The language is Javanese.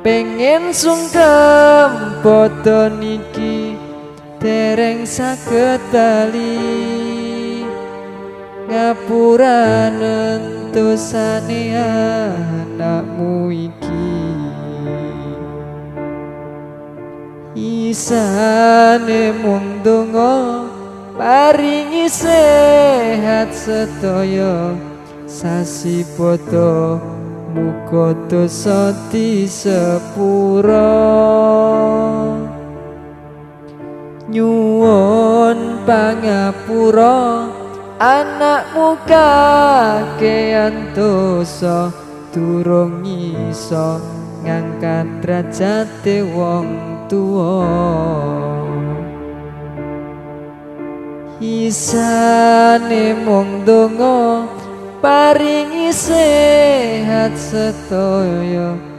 pengen sungkem padha niki dereng saged bali ngapuranen dosane anakmu iki isane mung donga paringi sehat sedaya sasi padha muga dosa disepura nyuwun pangapura anakmu kakean dosa durung iso ngangkat derajate wong tuwa isane mung donga paringi sehat sedaya